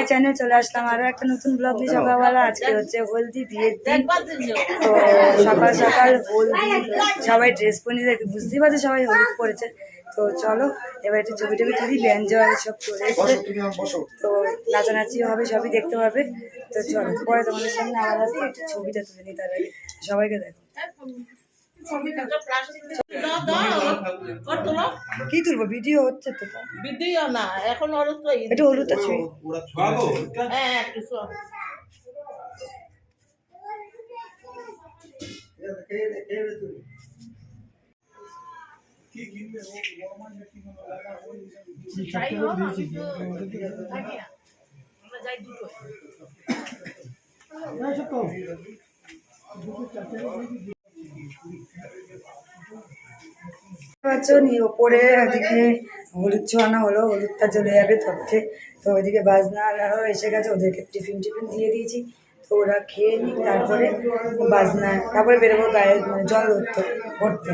My channel চলে আসলাম আরও একটা নতুন ব্লগ নিয়ে। সকালবেলা আজকে হচ্ছে হলদি বিয়ের দিন, তো সকাল সকাল হলদি সবাই ড্রেস পরে নিয়ে বুঝতেই পারছে সবাই হলুদ পরেছে। তো চলো এবার একটু ছবি টবি তুলি, ব্যঞ্জন সব চলে এসছে, তো নাচানাচিও হবে, সবই দেখতে পাবে। তো চলো পরে তোমাদের সামনে আবার আসতে একটু ছবিটা তুলে নিই, তার আগে সবাইকে দেখো। কি তুলবো, ভিডিও হচ্ছে তো, ভিডিও না এখন একটু হলুদ আছে। ওপরে ওদিকে হলুদ ছোঁয়ানো হলো, হলুদটা চলে যাবে তথ্যে। তো ওইদিকে বাজনারাও এসে গেছে, ওদেরকে টিফিন দিয়ে দিয়েছি, তো ওরা খেয়ে নিক, তারপরে বাজনা, তারপরে বেরোবো গায়ে মানে জল ভরতে।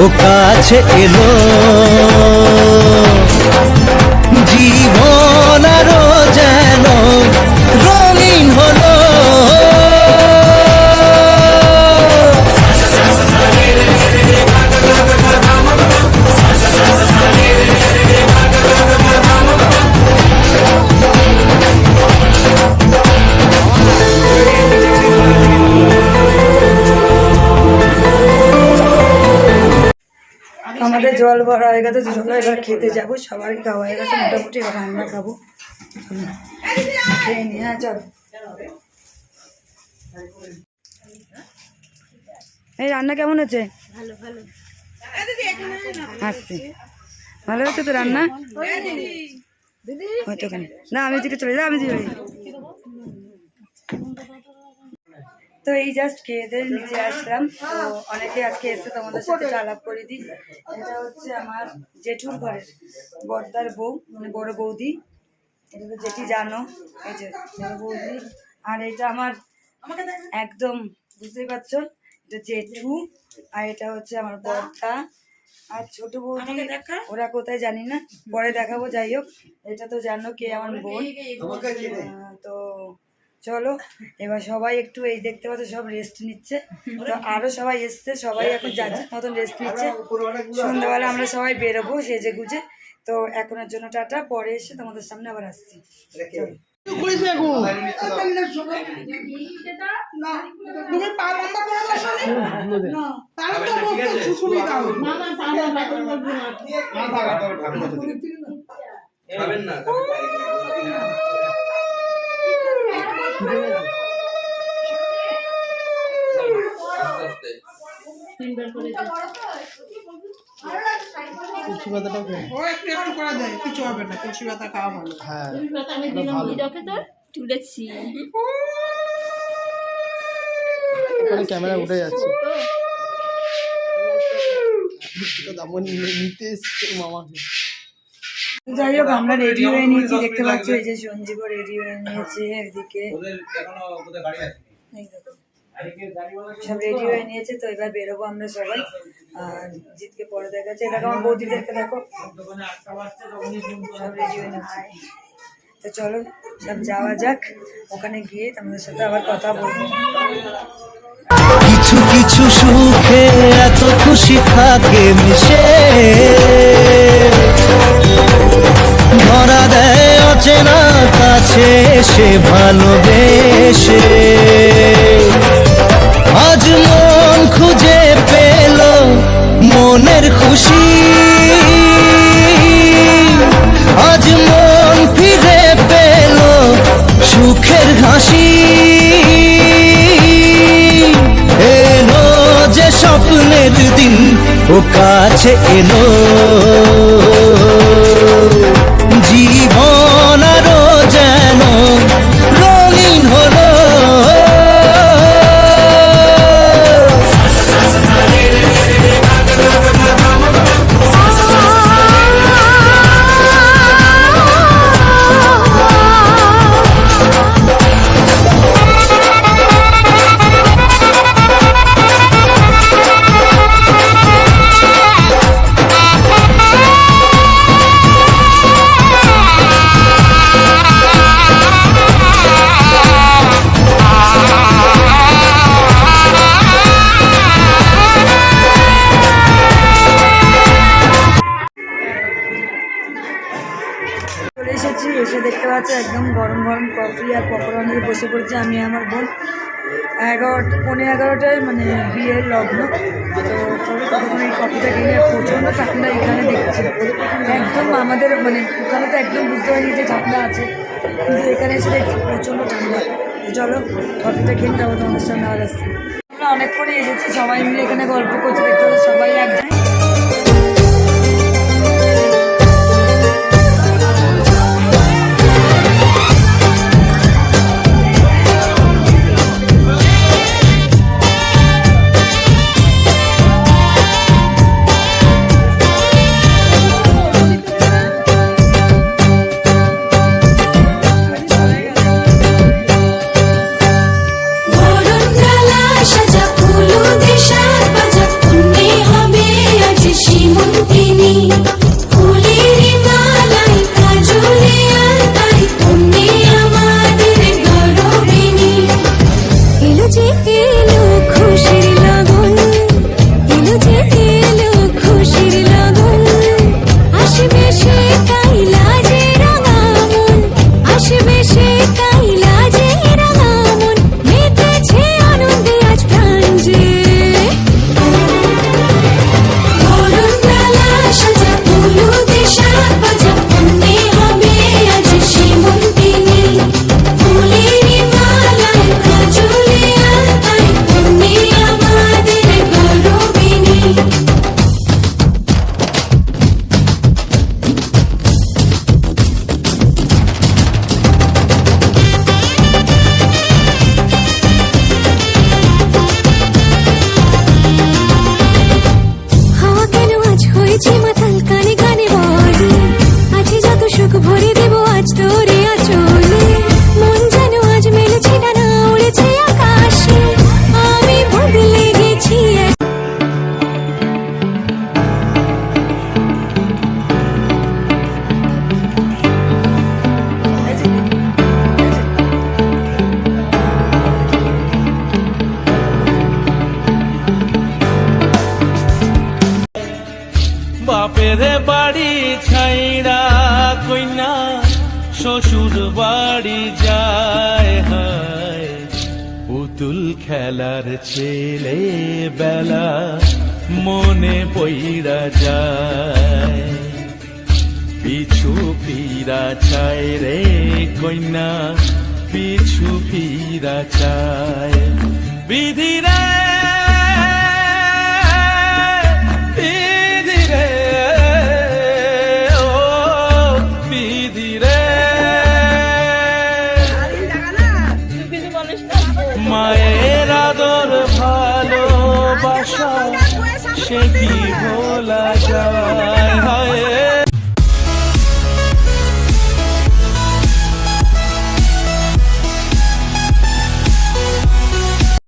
ও কাছে এলো, জীবন আরো যেন রঙিন হলো। আমাদের জল ভরা হয়ে গেছে, চলো এবার খেতে যাবো। সবারই খাওয়া হয়ে গেছে মোটামুটি, এবার আমরা খাবো। খেয়ে নি, হ্যাঁ চলো। এই রান্না কেমন হচ্ছে? ভালো ভালো আসছি, ভালো হচ্ছে তো রান্না? হয়তো কেন না, আমি দিকে চলে যাই, আমি দিকে। তো এই জাস্ট খেয়ে দিয়ে নিচে আসলাম। তো অনেকে আজকে এসে তোমাদের সাথে আলাপ করে দিই। এটা হচ্ছে আমার জেঠুর ঘরের বড়দার বউ, মানে বড় বৌদি। এটা তো জেঠি জানো, এই যে বড় বৌদি। আর এটা আমার একদম বুঝতেই পারছো, এটা জেঠু। আর এটা হচ্ছে আমার বড়দা আর ছোট বৌদি। ওরা কোথায় জানি না, পরে দেখাবো। যাই হোক, এটা তো জানো কে আমার বোন। তো চলো এবার সবাই একটু, এই দেখতে পাচ্ছ সব রেস্ট নিচ্ছে। তো আরো সবাই এসছে, সবাই এখন যার যার মতন রেস্ট নিচ্ছে। সন্ধ্যাবেলা আমরা সবাই বেরোবো সেজে গুজে। তো এখনের জন্য টাটা, পরে এসে তোমাদের সামনে আবার আসছি। তুলেছি ক্যামেরা উঠে যাচ্ছে, নিতে এসছে মামাকে। যাই হোক, আমরা রেডি হয়ে নিয়েছি, দেখতে পাচ্ছ এই যে সঞ্জীবও রেডি হয়ে নিয়েছে। এদিকে সব রেডি হয়ে নিয়েছে। তো এবার বেরোবো আমরা সবাই। আর জিতকে পরে দেখাচ্ছে, দেখো আমার বৌদিদেরকে দেখো, সব রেডি হয়ে নিয়েছে। তো চলো সব যাওয়া যাক, ওখানে গিয়ে তোমাদের সাথে আবার কথা বলবো। কিছু কিছু সুখে এত খুশি থাকে মিশে, ধরা দেয় অচেনা কাছে সে ভালোবেসে। আজ মন খুঁজে পেল মনের খুশি, আজ মন ফিরে পেল সুখের হাসি। এলো যে স্বপ্নের দিন, ও কাছে এলো, জীবন আরো যেন রঙিন হলো। চলে এসেছি, এসে দেখতে পাচ্ছি একদম গরম গরম কফি আর পকোড়া নিয়ে বসে পড়েছি আমি আমার বোন। 11:15 মানে বিয়ের লগ্ন। তো চলো তখন এই কফিটা কিনে, প্রচণ্ড ঠান্ডা এখানে দেখছি একদম। আমাদের মানে ওখানে তো একদম বুঝতে পারিনি যে ঠান্ডা আছে, কিন্তু এখানে এসে দেখছি প্রচণ্ড ঠান্ডা। চলো কফিটা কিনে যাবো তোমাদের সামনে আবার আসছি। আমরা অনেকক্ষণই এসেছি, সবাই মিলে এখানে গল্প করছি, দেখতে পাচ্ছি সবাই এক জায়গায়। সাজা ফুল দেশার বাজা পুণ্যে হবে ভরে দেব আজ তোরে আঁচলে মন যেন আজ মেলেছে ডানা উড়েছে আকাশে আমি বদলে গেছি বাপের বাড়ি ছাইড়া কইনা শ্বশুর বাড়ি যায় হায় পুতুল খেলার ছেলে বেলা মনে পইরা যায় পিছু ফিরা চায় রে কইনা পিছু ফিরা চায় বিধিরা মায়ের আদর ভালোবাসা সে কি ভোলা যায়